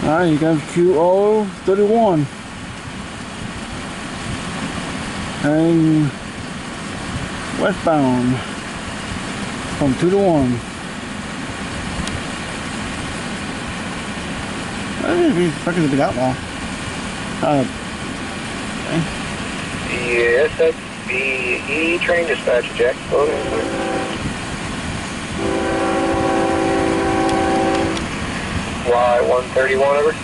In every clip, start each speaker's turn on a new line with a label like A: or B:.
A: Alright, you got Q031. And westbound from 2 to 1. I don't know if he's fucking the outlaw. Okay.
B: Yes, that's the train dispatch, Jack. Y131 over.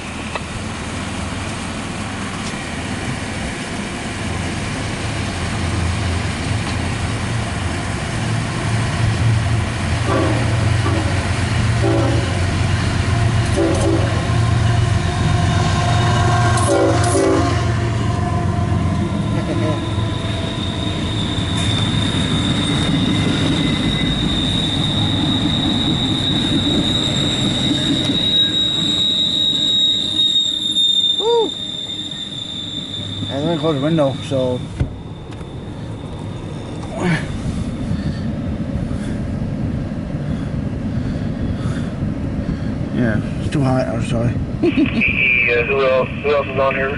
A: I'm gonna close the window, so yeah, it's too hot. I'm sorry.
B: Who else is on here?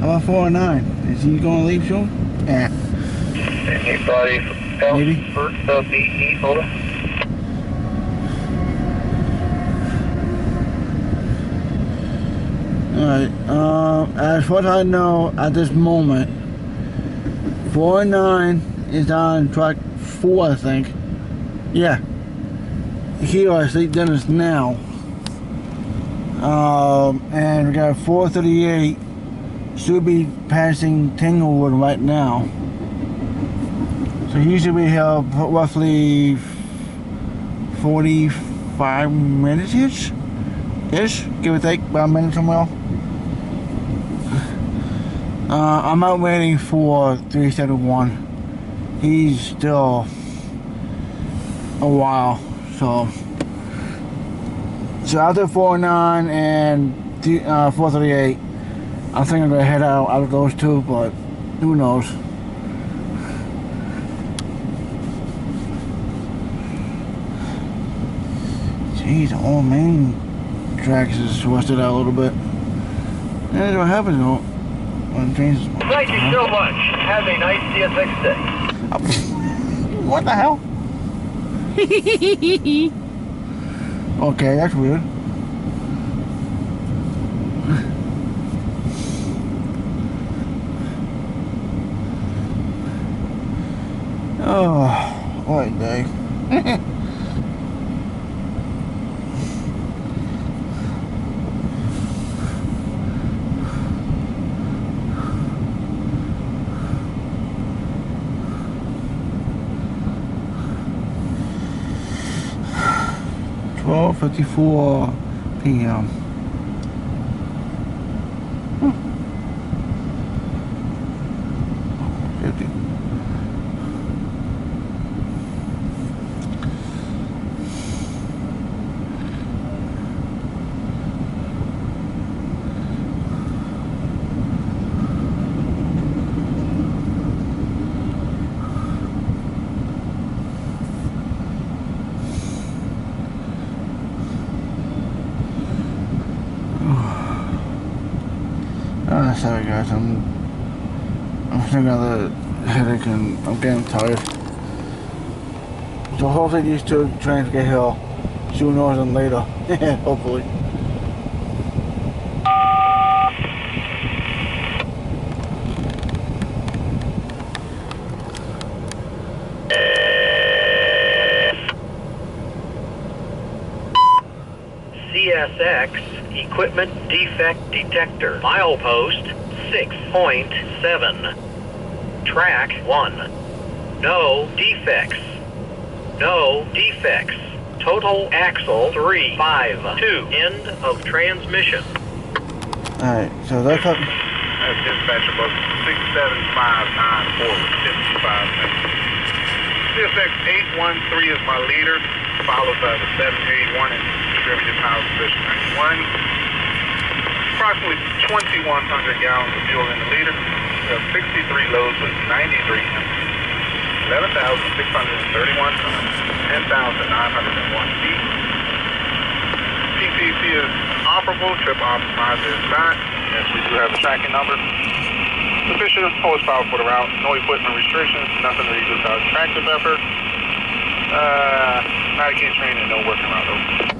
A: How about 409? Is he gonna leave soon? Yeah.
B: Anybody else
A: Maybe.
B: for the BE folder?
A: Alright, as far as I know at this moment, 409 is on track 4, I think. Yeah. Here I see Dennis now. And we got 438 should be passing Tanglewood right now. So he should be here roughly 45 minutes-ish? Give or take, about a minute somewhere. I'm out waiting for 371. He's still a while, so after 409 and 438, I think I'm gonna head out of those two, but who knows? Jeez, the whole main tracks is rusted out a little bit. And that's what happens when trains.
B: Thank you so much. Have a nice CSX day.
A: What the hell? Okay, that's weird. Oh, what a day. 12:54 p.m. Hmm. 50. Sorry guys, I'm still got a headache and I'm getting tired. So hopefully these two trains get here sooner than later. Hopefully.
B: CSX Equipment Defect Detector. Milepost 6.7. Track 1. No defects. No defects. Total axle 352. End of transmission.
A: Alright, so that's up.
C: That's dispatcher book 67594 with 55 minutes. CSX 813 is my leader, followed by the 781 and distributed power position 91. Approximately 2,100 gallons of fuel in the leader. We have 63 loads with 93 empties. 11,631 tons, 10,901 feet. PP operable. Trip optimizer is not. Yes, we do have a tracking number. Sufficient horsepower for the route. No equipment restrictions. Nothing to reduce our tractive effort. Not against train and no working route.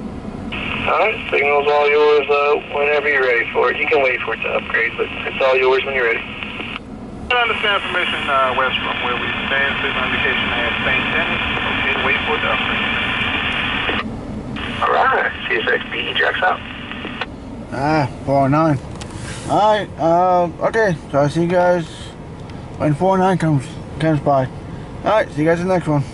B: Alright, signal's all yours whenever you're ready for it. You can wait for it to upgrade, but it's all yours when you're ready.
C: I understand information west from where we stand. Signal indication has St. Dennis. Okay to wait for it to upgrade.
B: Alright, CSX BE jacks out.
A: 409. Alright, okay, so I'll see you guys when 49 comes by. Alright, see you guys in the next one.